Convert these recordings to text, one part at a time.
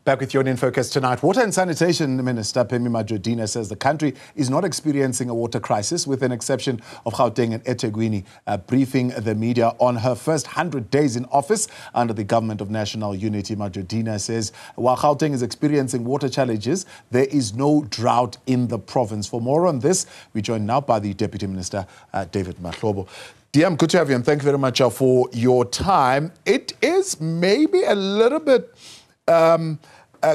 Back with you on In Focus tonight. Water and Sanitation Minister Pemmy Majodina says the country is not experiencing a water crisis, with an exception of Gauteng and eThekwini. Briefing the media on her first 100 days in office under the Government of National Unity, Majodina says while Gauteng is experiencing water challenges, there is no drought in the province. For more on this, we're joined now by the Deputy Minister, David Mahlobo. DM, good to have you, and thank you very much for your time. It is maybe a little bit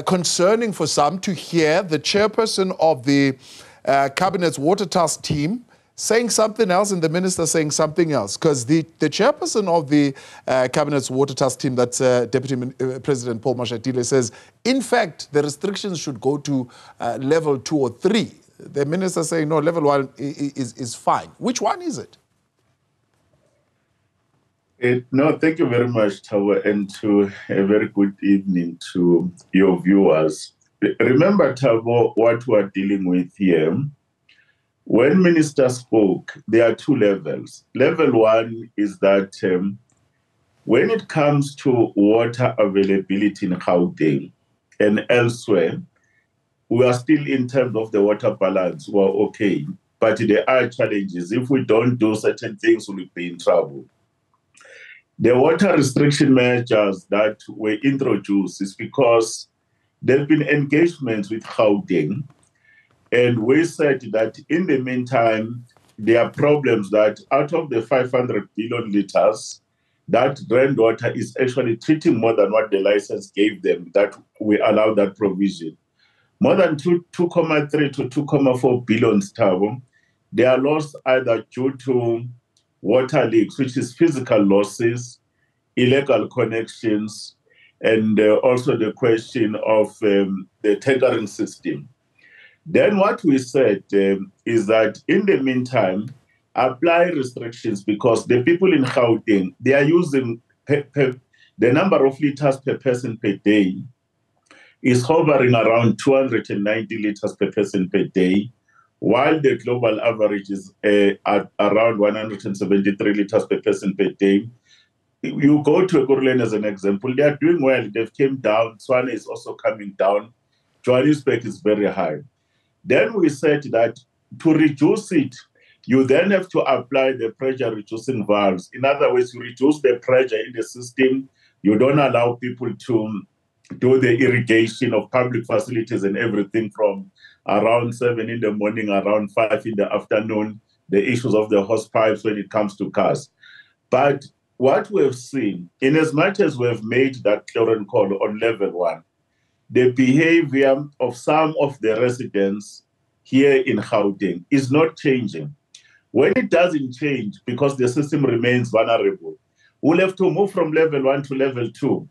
concerning for some to hear the chairperson of the Cabinet's Water Task Team saying something else and the minister saying something else. Because the chairperson of the Cabinet's Water Task Team, that's Deputy President Paul Mashatile, says, in fact, the restrictions should go to level 2 or 3. The minister saying, no, level 1 is fine. Which one is it? No, thank you very much, Tawa, and to a very good evening to your viewers. Remember, Tawa, what we're dealing with here. When Minister spoke, there are 2 levels. Level 1 is that when it comes to water availability in Gauteng and elsewhere, we are still, in terms of the water balance, we're okay. But there are challenges. If we don't do certain things, we'll be in trouble. The water restriction measures that were introduced is because there have been engagements with Gauteng, and we said that in the meantime, there are problems that out of the 500 billion liters, that rainwater is actually treating more than what the license gave them, that we allow that provision. More than 2.3 to 2.4 billion stable, they are lost either due to water leaks, which is physical losses, illegal connections, and also the question of the tethering system. Then what we said is that in the meantime, apply restrictions, because the people in Gauteng, they are using the number of liters per person per day is hovering around 290 liters per person per day, while the global average is at around 173 liters per person per day. You go to Ekurhuleni as an example, they are doing well. They've came down. Swane is also coming down. Johannesburg is very high. Then we said that to reduce it, you then have to apply the pressure reducing valves. In other words, you reduce the pressure in the system. You don't allow people to do the irrigation of public facilities and everything from around 7 in the morning, around 5 in the afternoon, the issues of the hose pipes when it comes to cars. But what we've seen, in as much as we've made that clearance call on level 1, the behavior of some of the residents here in Gauteng is not changing. When it doesn't change, because the system remains vulnerable, we'll have to move from level 1 to level 2.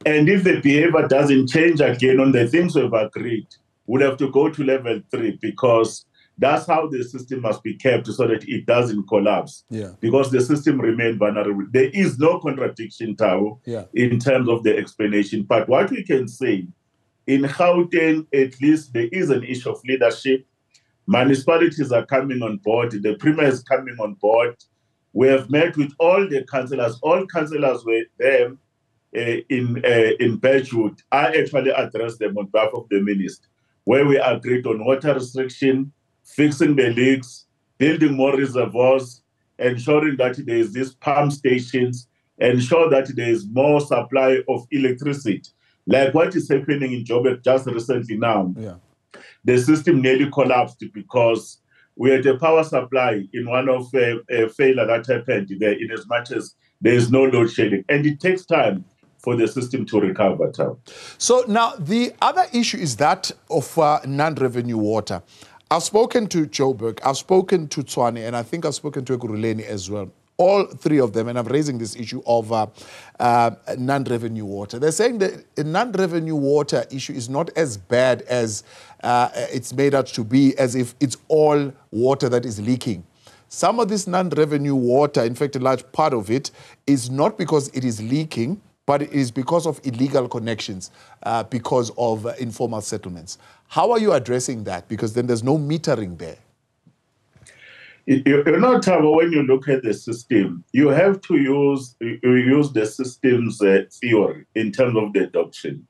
And if the behavior doesn't change again on the things we've agreed, we'll have to go to level 3, because that's how the system must be kept so that it doesn't collapse. Yeah. Because the system remains vulnerable. There is no contradiction, Tao, in terms of the explanation. But what we can say, in Gauteng, at least there is an issue of leadership. Municipalities are coming on board. The Premier is coming on board. We have met with all the councillors. All councillors were there in Birchwood. I actually addressed them on behalf of the minister, where we agreed on water restriction, fixing the leaks, building more reservoirs, ensuring that there is these pump stations, ensure that there is more supply of electricity. Like what is happening in Joburg just recently now. Yeah. The system nearly collapsed because we had a power supply in one of a failure that happened there, in as much as there is no load shedding. And it takes time for the system to recover. So now the other issue is that of non-revenue water. I've spoken to Joburg, I've spoken to Tshwane, and I think I've spoken to Ekurhuleni as well. All 3 of them, and I'm raising this issue of non-revenue water. They're saying that the non-revenue water issue is not as bad as it's made out to be, as if it's all water that is leaking. Some of this non-revenue water, in fact, a large part of it, is not because it is leaking, but it is because of illegal connections, because of informal settlements. How are you addressing that? Because then there's no metering there. You know, Tabo, when you look at the system, you have to use the system's theory in terms of the adoption.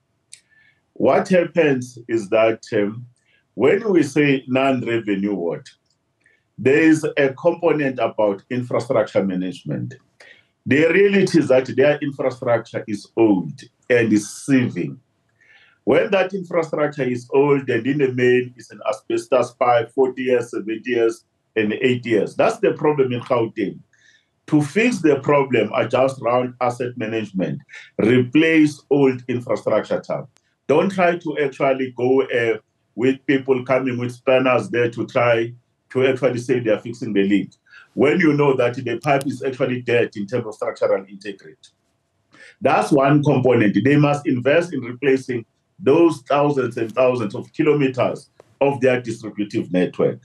What happens is that when we say non-revenue water, there is a component about infrastructure management. The reality is that their infrastructure is old and is sieving. When that infrastructure is old and in the main is an asbestos pipe, 40 years, 70 years, and 8 years, that's the problem in Gauteng. To fix the problem, adjust around asset management, replace old infrastructure tab. Don't try to actually go with people coming with spanners there to try to actually say they are fixing the leak, when you know that the pipe is actually dead in terms of structural integrity. That's one component. They must invest in replacing those thousands and thousands of kilometers of their distributive network.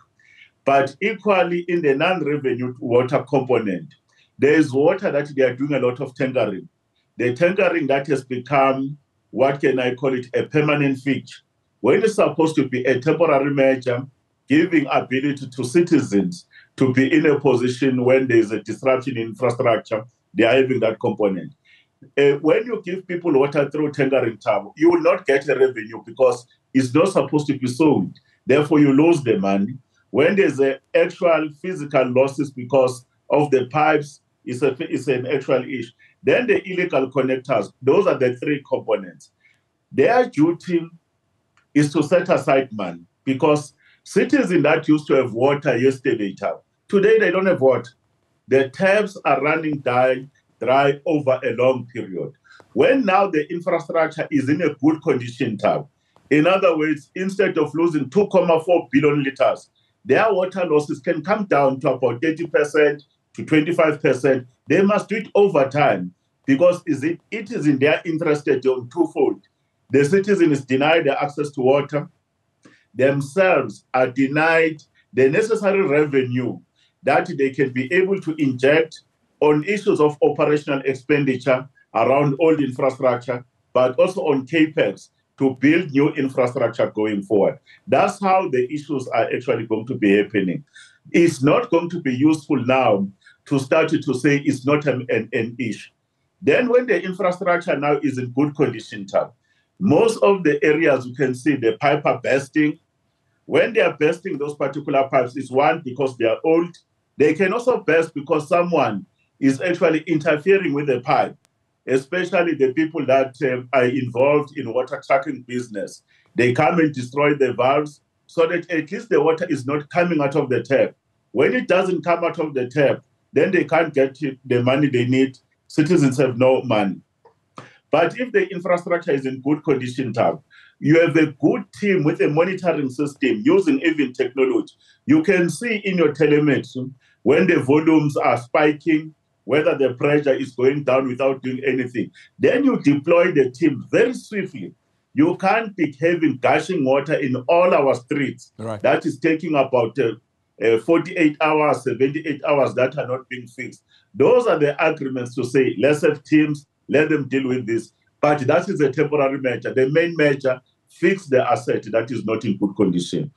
But equally, in the non-revenue water component, there is water that they are doing a lot of tankering. The tankering that has become, what can I call it, a permanent fix. When it's supposed to be a temporary measure, giving ability to citizens to be in a position when there is a disruption in infrastructure, they are having that component. When you give people water through tendering tab, you will not get a revenue because it's not supposed to be sold. Therefore, you lose the money. When there's an actual physical losses because of the pipes, it's an actual issue. Then the illegal connectors, those are the three components. Their duty is to set aside money because citizens that used to have water yesterday, today they don't have water. The taps are running dry over a long period. When now the infrastructure is in a good condition, in other words, instead of losing 2.4 billion liters, their water losses can come down to about 30% to 25%. They must do it over time because it is in their interest on twofold. The citizen is denied the access to water, themselves are denied the necessary revenue that they can be able to inject on issues of operational expenditure around old infrastructure, but also on CAPEX to build new infrastructure going forward. That's how the issues are actually going to be happening. It's not going to be useful now to start to say it's not an issue. Then when the infrastructure now is in good condition, most of the areas you can see the pipe are bursting. When they are bursting those particular pipes, is one, because they are old. They can also burst because someone is actually interfering with the pipe, especially the people that are involved in water trucking business. They come and destroy the valves so that at least the water is not coming out of the tap. When it doesn't come out of the tap, then they can't get the money they need. Citizens have no money. But if the infrastructure is in good condition, you have a good team with a monitoring system using even technology. You can see in your telemetry when the volumes are spiking, whether the pressure is going down without doing anything. Then you deploy the team very swiftly. You can't be having gushing water in all our streets. Right. That is taking about 48 hours, 78 hours that are not being fixed. Those are the agreements to say, let's have teams, let them deal with this. But that is a temporary measure. The main measure, fix the asset that is not in good condition.